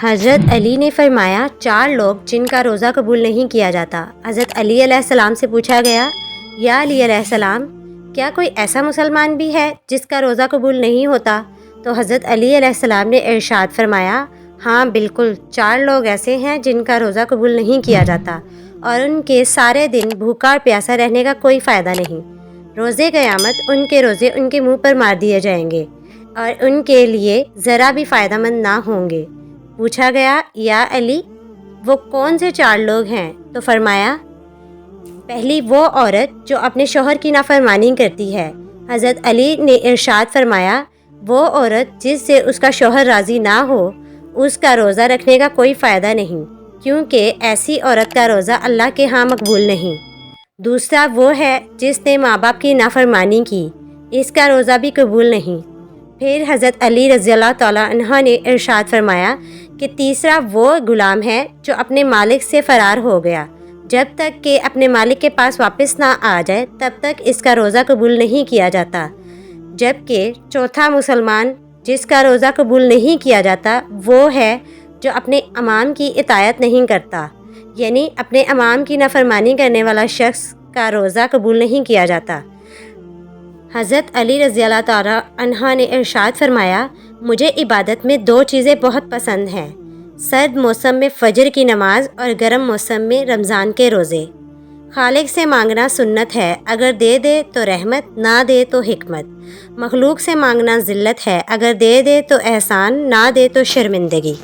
حضرت علی نے فرمایا 4 لوگ جن کا روزہ قبول نہیں کیا جاتا۔ حضرت علی علیہ السلام سے پوچھا گیا، یا علی علیہ السلام، کیا کوئی ایسا مسلمان بھی ہے جس کا روزہ قبول نہیں ہوتا؟ تو حضرت علی علیہ السلام نے ارشاد فرمایا، ہاں بالکل، 4 لوگ ایسے ہیں جن کا روزہ قبول نہیں کیا جاتا اور ان کے سارے دن بھوکا اور پیاسا رہنے کا کوئی فائدہ نہیں۔ روزے قیامت ان کے روزے ان کے منہ پر مار دیے جائیں گے اور ان کے لیے ذرا بھی فائدہ مند نہ ہوں گے۔ پوچھا گیا، یا علی، وہ کون سے 4 لوگ ہیں؟ تو فرمایا، پہلی وہ عورت جو اپنے شوہر کی نافرمانی کرتی ہے۔ حضرت علی نے ارشاد فرمایا، وہ عورت جس سے اس کا شوہر راضی نہ ہو، اس کا روزہ رکھنے کا کوئی فائدہ نہیں، کیونکہ ایسی عورت کا روزہ اللہ کے ہاں مقبول نہیں۔ دوسرا وہ ہے جس نے ماں باپ کی نافرمانی کی، اس کا روزہ بھی قبول نہیں۔ پھر حضرت علی رضی اللہ تعالیٰ عنہ نے ارشاد فرمایا کہ تیسرا وہ غلام ہے جو اپنے مالک سے فرار ہو گیا، جب تک کہ اپنے مالک کے پاس واپس نہ آ جائے تب تک اس کا روزہ قبول نہیں کیا جاتا۔ جبکہ چوتھا مسلمان جس کا روزہ قبول نہیں کیا جاتا وہ ہے جو اپنے امام کی اطاعت نہیں کرتا، یعنی اپنے امام کی نافرمانی کرنے والا شخص کا روزہ قبول نہیں کیا جاتا۔ حضرت علی رضی اللہ تعالیٰ عنہ نے ارشاد فرمایا، مجھے عبادت میں 2 چیزیں بہت پسند ہیں، سرد موسم میں فجر کی نماز اور گرم موسم میں رمضان کے روزے۔ خالق سے مانگنا سنت ہے، اگر دے دے تو رحمت، نہ دے تو حکمت۔ مخلوق سے مانگنا ذلت ہے، اگر دے دے تو احسان، نہ دے تو شرمندگی۔